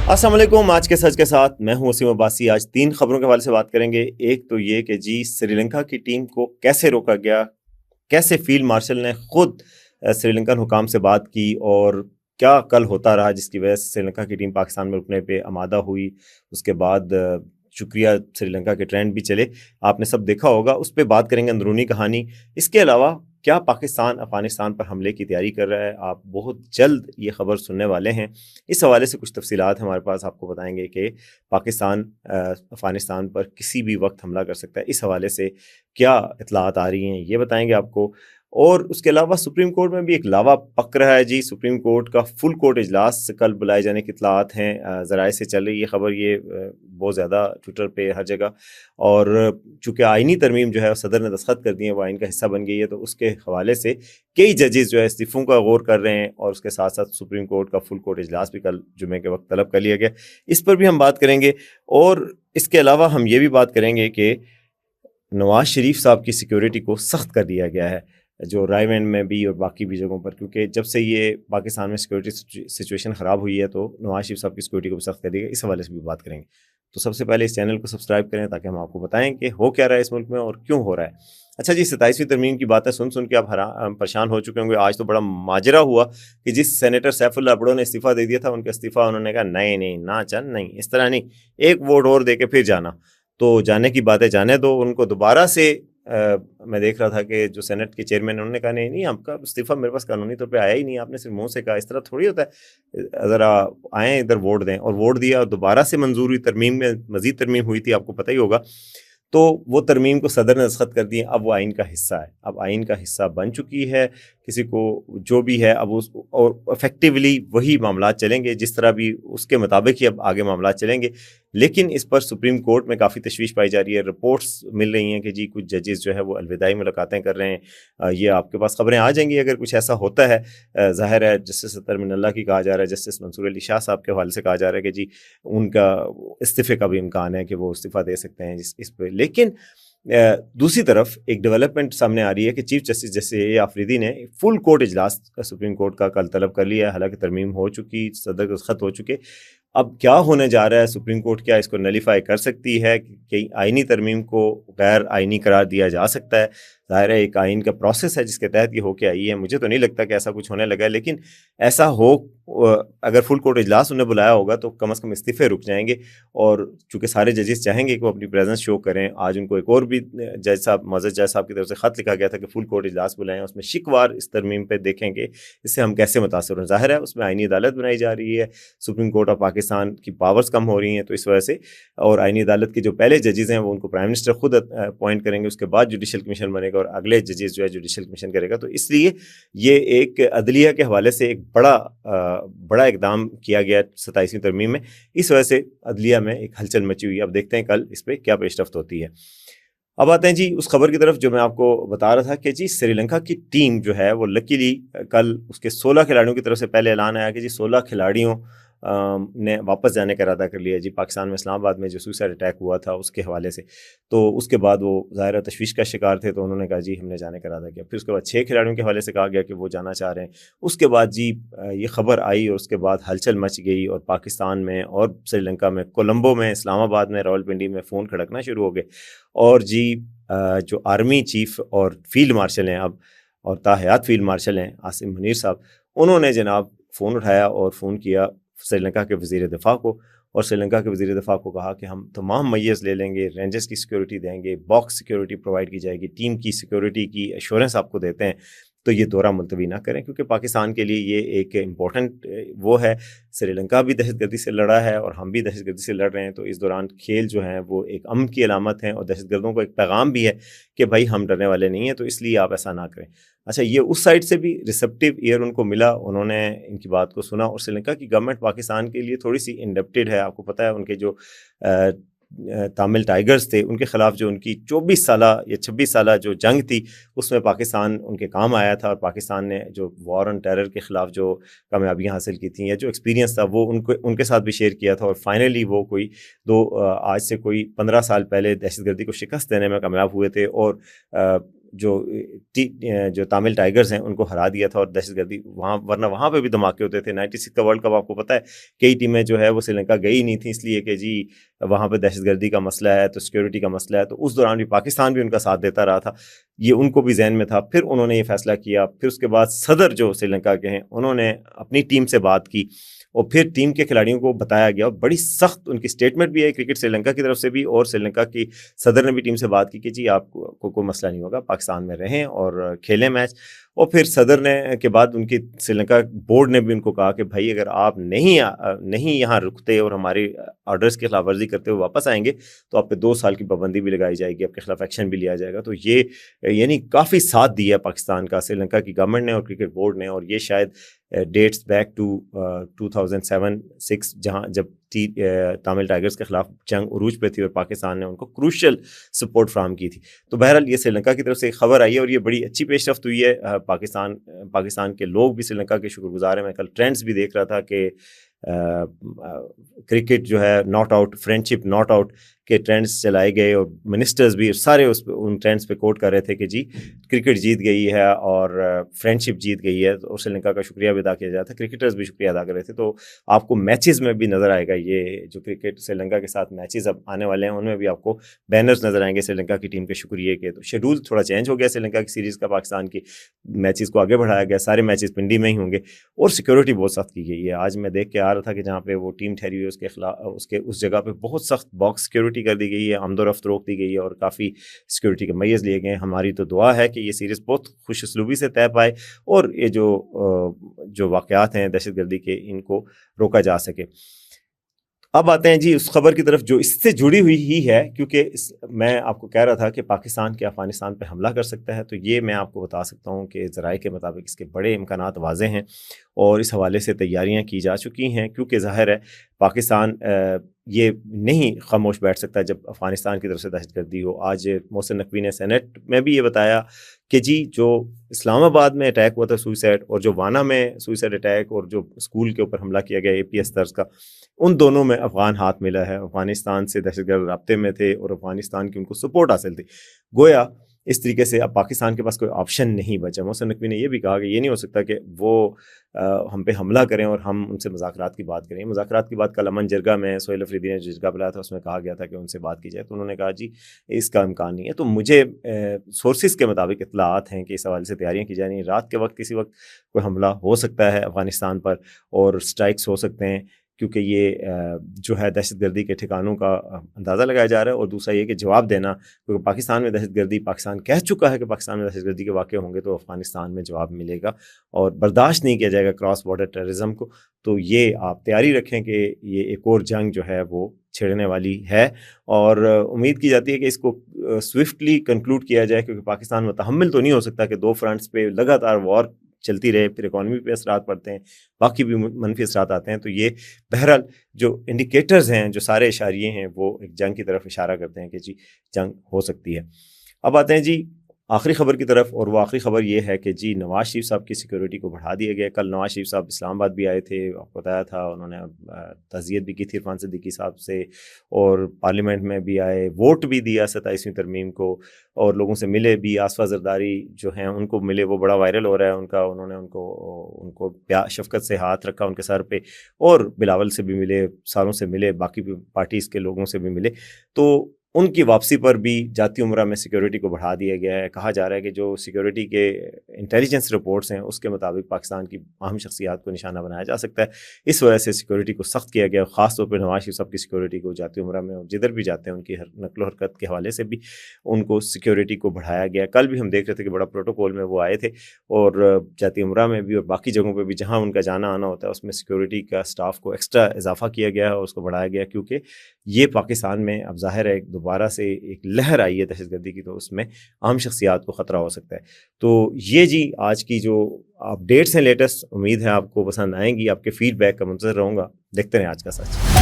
अस्सलाम वालेकुम। आज के सच के साथ मैं हूं वसीम अब्बासी। आज 3 खबरों के हवाले से बात करेंगे। एक तो ये कि जी श्रीलंका की टीम को कैसे रोका गया, कैसे फील्ड मार्शल ने खुद श्रीलंकन हुकाम से बात की और क्या कल होता रहा जिसकी वजह से श्रीलंका की टीम पाकिस्तान में रुकने पे आमादा हुई। उसके बाद शुक्रिया श्रीलंका के ट्रेंड भी चले, आपने सब देखा होगा। उस पर बात करेंगे, अंदरूनी कहानी। इसके अलावा क्या पाकिस्तान अफगानिस्तान पर हमले की तैयारी कर रहा है, आप बहुत जल्द ये खबर सुनने वाले हैं। इस हवाले से कुछ तफसीलात हमारे पास, आपको बताएंगे कि पाकिस्तान अफगानिस्तान पर किसी भी वक्त हमला कर सकता है। इस हवाले से क्या इतलात आ रही हैं ये बताएंगे आपको। और उसके अलावा सुप्रीम कोर्ट में भी एक लावा पक रहा है जी। सुप्रीम कोर्ट का फुल कोर्ट इजलास कल बुलाए जाने की इतलात हैं, ज़राए से चल रही है खबर ये बहुत ज़्यादा ट्विटर पे हर जगह। और चूँकि आइनी तरमीम जो है सदर ने दस्तखत कर दी है, वो आइन का हिस्सा बन गई है, तो उसके हवाले से कई जजेस जो है इस्तीफ़ों का गौर कर रहे हैं। और उसके साथ साथ सुप्रीम कोर्ट का फुल कोर्ट इजलास भी कल जुमे के वक्त तलब कर लिया गया, इस पर भी हम बात करेंगे। और इसके अलावा हम ये भी बात करेंगे कि नवाज शरीफ साहब की सिक्योरिटी को सख्त कर दिया गया है, जो रायवेंड में भी और बाकी भी जगहों पर, क्योंकि जब से ये पाकिस्तान में सिक्योरिटी सिचुएशन ख़राब हुई है तो नवाज शरीफ साहब की सिक्योरिटी को भी सख्त कर दिया गया। इस हवाले से भी बात करेंगे। तो सबसे पहले इस चैनल को सब्सक्राइब करें ताकि हम आपको बताएं कि हो क्या रहा है इस मुल्क में और क्यों हो रहा है। अच्छा जी, 27वीं तरमीम की बातें सुन सुन के आप परेशान हो चुके होंगे। आज तो बड़ा माजरा हुआ कि जिस सेनेटर सैफुल्लाह भुट्टो ने इस्तीफ़ा दे दिया था, उनका इस्तीफ़ा उन्होंने कहा नहीं नहीं ना चल, नहीं इस तरह नहीं, एक वोट और दे के फिर जाना। तो जाने की बातें जाने दो, उनको दोबारा से मैं देख रहा था कि जो सेनेट के चेयरमैन उन्होंने कहा नहीं नहीं, आपका इस्तीफ़ा मेरे पास कानूनी तौर पे आया ही नहीं, आपने सिर्फ मुंह से कहा। इस तरह थोड़ी होता है, ज़रा आएँ इधर वोट दें। और वोट दिया और दोबारा से मंजूर हुई, तरमीम में मज़ीद तरमीम हुई थी, आपको पता ही होगा। तो वो तरमीम को सदर ने दस्तखत कर दिए, अब वो आइन का हिस्सा है, अब आइन का हिस्सा बन चुकी है। किसी को जो भी है अब उस और इफेक्टिवली वही मामला चलेंगे, जिस तरह भी उसके मुताबिक ही अब आगे मामला चलेंगे। लेकिन इस पर सुप्रीम कोर्ट में काफ़ी तशवीश पाई जा रही है। रिपोर्ट्स मिल रही हैं कि जी कुछ जजेस जो है वो अलविदाई मुलाकातें कर रहे हैं। ये आपके पास खबरें आ जाएंगी अगर कुछ ऐसा होता है। ज़ाहिर है जस्टिस अतर मिनल्ला की कहा जा रहा है, जस्टिस मंसूर अली शाह साहब के हवाले से कहा जा रहा है कि जी उनका इस्तीफ़े का भी इम्कान है कि वो इस्तीफ़ा दे सकते हैं इस पर। लेकिन दूसरी तरफ एक डेवलपमेंट सामने आ रही है कि चीफ जस्टिस जैसे ए आफरीदी ने फुल कोर्ट इजलास सुप्रीम कोर्ट का कल तलब कर लिया है। हालांकि तरमीम हो चुकी, सदर के खत हो चुके। अब क्या होने जा रहा है, सुप्रीम कोर्ट क्या इसको नलीफाई कर सकती है कि आइनी तरमीम को गैर आइनी करार दिया जा सकता है। ज़ाहिर है एक आइन का प्रोसेस है जिसके तहत ये हो के आई है। मुझे तो नहीं लगता कि ऐसा कुछ होने लगा है, लेकिन ऐसा हो अगर फुल कोर्ट इजलास उन्हें बुलाया होगा तो कम से कम इस्तीफ़े रुक जाएंगे। और चूँकि सारे जजेस चाहेंगे कि वो अपनी प्रेजेंस शो करें, आज उनको एक और भी जज साहब, मज़द जज साहब की तरफ से ख़त लिखा गया था कि फुल कोर्ट इजलास बुलाएं, उसमें शिकवार इस तरमीम पर देखेंगे इससे हम कैसे मुतासर हों। ज़ाहिर है उसमें आइनी अदालत बनाई जा रही है, सुप्रीम कोर्ट ऑफ पाकिस्तान की पावर्स कम हो रही हैं, तो इस वजह से। और आइनी अदालत के जो पहले जजेस हैं वो उनको प्राइम मिनिस्टर खुद अपॉइंट करेंगे, उसके बाद जुडिशल कमीशन बनेगा और अगले जजेस जो है जुडिशल कमीशन करेगा। तो इसलिए ये एक अदलिया के हवाले से एक बड़ा इकदाम किया गया 27वीं तरमीम में। इस वजह से अदलिया में एक हलचल मची हुई है। अब देखते हैं कल इस पर क्या पेशरफ्त होती है। अब आते हैं जी उस खबर की तरफ जो मैं आपको बता रहा था कि जी श्रीलंका की टीम जो है वो लकीली कल उसके 16 खिलाड़ियों की तरफ से पहले ऐलान आया कि जी 16 खिलाड़ियों ने वापस जाने का इरादा कर लिया जी। पाकिस्तान में इस्लामाबाद में जो सुसाइड अटैक हुआ था उसके हवाले से, तो उसके बाद वो ज़ाहिर तशवीश का शिकार थे, तो उन्होंने कहा जी हमने जाने का इरादा किया। फिर उसके बाद 6 खिलाड़ियों के हवाले से कहा गया कि वो जाना चाह रहे हैं। उसके बाद जी ये खबर आई और उसके बाद हलचल मच गई और पाकिस्तान में और श्रीलंका में, कोलंबो में, इस्लामाबाद में, रावलपिंडी में फ़ोन खड़कना शुरू हो गए। और जी जो आर्मी चीफ और फील्ड मार्शल हैं अब, और ताहयात फील्ड मार्शल हैं आसिम मुनीर साहब, उन्होंने जनाब फ़ोन उठाया और फ़ोन किया श्रीलंका के वज़ीर दिफ़ा को। और श्रीलंका के वज़ीर दिफ़ा को कहा कि हम तमाम मैय्यज़ ले लेंगे, रेंजर्स की सिक्योरिटी देंगे, बॉक्स सिक्योरिटी प्रोवाइड की जाएगी, टीम की सिक्योरिटी की एश्योरेंस आपको देते हैं, तो ये दौरा मुलतवी ना करें, क्योंकि पाकिस्तान के लिए ये एक इम्पॉर्टेंट वो है। श्रीलंका भी दहशतगर्दी से लड़ा है और हम भी दहशतगर्दी से लड़ रहे हैं, तो इस दौरान खेल जो हैं वो एक अमन की अलामत हैं और दहशतगर्दों को एक पैगाम भी है कि भाई हम डरने वाले नहीं हैं, तो इसलिए आप ऐसा ना करें। अच्छा, ये उस साइड से भी रिसेप्टिव ईयर उनको मिला, उन्होंने इनकी बात को सुना। और श्रीलंका की गवर्नमेंट पाकिस्तान के लिए थोड़ी सी इंडप्टेड है। आपको पता है उनके जो तमिल टाइगर्स थे उनके ख़िलाफ़ जो उनकी 24 साला या 26 साला जो जंग थी उसमें पाकिस्तान उनके काम आया था, और पाकिस्तान ने जो वॉर ऑन टेरर के ख़िलाफ़ जो कामयाबियाँ हासिल की थी या जो एक्सपीरियंस था वो उनके साथ भी शेयर किया था। और फाइनली वो कोई आज से कोई 15 साल पहले दहशतगर्दी को शिकस्त देने में कामयाब हुए थे। और جو تامل ٹائیگرز ہیں ان کو ہرا دیا تھا، اور دہشت گردی وہاں، ورنہ وہاں پہ بھی دھماکے ہوتے تھے۔ 96 کا ورلڈ کپ آپ کو پتہ ہے کئی ٹیمیں جو ہے وہ سری لنکا گئی نہیں تھیں، اس لیے کہ جی وہاں پہ دہشت گردی کا مسئلہ ہے، تو سیکورٹی کا مسئلہ ہے، تو اس دوران بھی پاکستان بھی ان کا ساتھ دیتا رہا تھا، یہ ان کو بھی ذہن میں تھا۔ پھر انہوں نے یہ فیصلہ کیا، پھر اس کے بعد صدر جو سری لنکا کے ہیں انہوں نے اپنی ٹیم سے بات کی، اور پھر ٹیم کے کھلاڑیوں کو بتایا گیا، اور بڑی سخت ان کی سٹیٹمنٹ بھی ہے کرکٹ سری لنکا کی طرف سے بھی، اور سری لنکا کی صدر نے بھی ٹیم سے بات کی کہ جی آپ کو کوئی مسئلہ نہیں ہوگا، پاکستان میں رہیں اور کھیلیں میچ۔ اور پھر صدر نے کے بعد ان کی سری لنکا بورڈ نے بھی ان کو کہا کہ بھائی اگر آپ نہیں یہاں رکتے اور ہماری آرڈرز کی خلاف ورزی کرتے ہوئے واپس آئیں گے تو آپ پہ 2 سال کی پابندی بھی لگائی جائے گی، آپ کے خلاف ایکشن بھی لیا جائے گا۔ تو یہ یعنی کافی ساتھ دیا پاکستان کا سری لنکا کی گورنمنٹ نے اور کرکٹ بورڈ نے، اور یہ شاید ڈیٹس بیک ٹو 2007-06 جہاں جب تامل ٹائیگرز کے خلاف جنگ عروج پہ تھی اور پاکستان نے ان کو کروشل سپورٹ فراہم کی تھی۔ تو بہرحال یہ سری لنکا کی طرف سے ایک خبر آئی ہے، اور یہ بڑی اچھی پیش رفت ہوئی ہے۔ پاکستان کے لوگ بھی سری لنکا کے شکر گزار ہیں۔ میں کل ٹرینڈز بھی دیکھ رہا تھا کہ کرکٹ جو ہے not out, friend ship not out کے ٹرینڈز چلائے گئے، اور منسٹرز بھی سارے ان ٹرینڈز پہ کوٹ کر رہے تھے کہ جی کرکٹ جیت گئی ہے اور فرینڈ شپ جیت گئی ہے، اور سری لنکا کا شکریہ بھی ادا کیا جاتا ہے، کرکٹرز بھی شکریہ ادا کر رہے تھے۔ تو آپ کو میچز میں بھی نظر آئے گا، یہ جو کرکٹ سری لنکا کے ساتھ میچز اب آنے والے ہیں ان میں بھی آپ کو بینرز نظر آئیں گے سری لنکا کی ٹیم کے شکریہ کے۔ تو شیڈول تھوڑا چینج ہو گیا سری لنکا کی سیریز کا، پاکستان کی میچز کو آگے بڑھایا گیا، سارے میچز پنڈی میں ہی ہوں گے، اور سیکورٹی بہت سخت کی گئی ہے۔ آج میں دیکھ کے آ رہا تھا کہ جہاں پہ وہ ٹیم ٹھہری ہوئی ہے اس کے خلاف اس جگہ پہ بہت سخت باکس سیکورٹی کر دی گئی ہے، آمد و رفت روک دی گئی ہے، اور کافی سیکورٹی کے میز لیے گئے ہیں۔ ہماری تو دعا ہے کہ یہ سیریز بہت خوش اسلوبی سے طے پائے، اور یہ جو واقعات ہیں دہشت گردی کے ان کو روکا جا سکے۔ اب آتے ہیں جی اس خبر کی طرف جو اس سے جڑی ہوئی ہی ہے، کیونکہ میں آپ کو کہہ رہا تھا کہ پاکستان کے افغانستان پہ حملہ کر سکتا ہے، تو یہ میں آپ کو بتا سکتا ہوں کہ ذرائع کے مطابق اس کے بڑے امکانات واضح ہیں، اور اس حوالے سے تیاریاں کی جا چکی ہیں، کیونکہ ظاہر ہے پاکستان یہ نہیں خاموش بیٹھ سکتا جب افغانستان کی طرف سے دہشت گردی ہو۔ آج محسن نقوی نے سینٹ میں بھی یہ بتایا کہ جی جو اسلام آباد میں اٹیک ہوا تھا سوئسائڈ، اور جو وانا میں سوئسائڈ اٹیک، اور جو اسکول کے اوپر حملہ کیا گیا APS طرز کا، ان دونوں میں افغان ہاتھ ملا ہے، افغانستان سے دہشت گرد رابطے میں تھے، اور افغانستان کی ان کو سپورٹ حاصل تھی۔ گویا اس طریقے سے اب پاکستان کے پاس کوئی آپشن نہیں بچا۔ محسن نقوی نے یہ بھی کہا کہ یہ نہیں ہو سکتا کہ وہ ہم پہ حملہ کریں اور ہم ان سے مذاکرات کی بات کریں۔ مذاکرات کی بات کل امن جرگہ میں سہیل افریدی نے جرگہ بلایا تھا، اس میں کہا گیا تھا کہ ان سے بات کی جائے، تو انہوں نے کہا جی اس کا امکان نہیں ہے۔ تو مجھے سورسز کے مطابق اطلاعات ہیں کہ اس حوالے سے تیاریاں کی جا رہی ہیں، رات کے وقت کسی وقت کوئی حملہ ہو سکتا ہے افغانستان پر، اور اسٹرائکس ہو سکتے ہیں، کیونکہ یہ جو ہے دہشت گردی کے ٹھکانوں کا اندازہ لگایا جا رہا ہے، اور دوسرا یہ کہ جواب دینا، کیونکہ پاکستان میں دہشت گردی، پاکستان کہہ چکا ہے کہ پاکستان میں دہشت گردی کے واقع ہوں گے تو افغانستان میں جواب ملے گا، اور برداشت نہیں کیا جائے گا کراس بارڈر ٹیررزم کو۔ تو یہ آپ تیاری رکھیں کہ یہ ایک اور جنگ جو ہے وہ چھڑنے والی ہے، اور امید کی جاتی ہے کہ اس کو سوئفٹلی کنکلوڈ کیا جائے، کیونکہ پاکستان متحمل تو نہیں ہو سکتا کہ 2 فرنٹس پہ لگاتار وار چلتی رہے، پھر اکانومی پہ اثرات پڑتے ہیں، باقی بھی منفی اثرات آتے ہیں۔ تو یہ بہرحال جو انڈیکیٹرز ہیں، جو سارے اشاریے ہیں، وہ ایک جنگ کی طرف اشارہ کرتے ہیں کہ جی جنگ ہو سکتی ہے۔ اب آتے ہیں جی آخری خبر کی طرف، اور وہ آخری خبر یہ ہے کہ جی نواز شریف صاحب کی سیکیورٹی کو بڑھا دیا گیا۔ کل نواز شریف صاحب اسلام آباد بھی آئے تھے، آپ کو بتایا تھا، انہوں نے تعزیت بھی کی تھی عرفان صدیقی صاحب سے، اور پارلیمنٹ میں بھی آئے، ووٹ بھی دیا 27ویں ترمیم کو، اور لوگوں سے ملے بھی۔ آصفہ زرداری جو ہیں ان کو ملے، وہ بڑا وائرل ہو رہا ہے ان کا، انہوں نے ان کو شفقت سے ہاتھ رکھا ان کے سر پہ، اور بلاول سے بھی ملے، ساروں سے ملے، باقی پارٹیز کے لوگوں سے بھی ملے۔ تو ان کی واپسی پر بھی جاتی عمرہ میں سیکیورٹی کو بڑھا دیا گیا ہے۔ کہا جا رہا ہے کہ جو سیکیورٹی کے انٹیلیجنس رپورٹس ہیں اس کے مطابق پاکستان کی اہم شخصیات کو نشانہ بنایا جا سکتا ہے، اس وجہ سے سیکیورٹی کو سخت کیا گیا، خاص طور پہ نواز شریف صاحب کی سیکیورٹی کو جاتی عمرہ میں، اور جدھر بھی جاتے ہیں ان کی نقل و حرکت کے حوالے سے بھی ان کو سیکیورٹی کو بڑھایا گیا۔ کل بھی ہم دیکھ رہے تھے کہ بڑا پروٹوکول میں وہ آئے تھے، اور جاتی عمرہ میں بھی اور باقی جگہوں پہ بھی جہاں ان کا جانا آنا ہوتا ہے اس میں سیکیورٹی کا سٹاف کو ایکسٹرا اضافہ کیا گیا ہے اور اس کو بڑھایا گیا، کیونکہ یہ پاکستان میں اب ظاہر ہے دوبارہ سے ایک لہر آئی ہے دہشت گردی کی، تو اس میں عام شخصیات کو خطرہ ہو سکتا ہے۔ تو یہ جی آج کی جو اپڈیٹس ہیں لیٹسٹ، امید ہے آپ کو پسند آئیں گی، آپ کے فیڈ بیک کا منتظر رہوں گا۔ دیکھتے رہیں آج کا سچ۔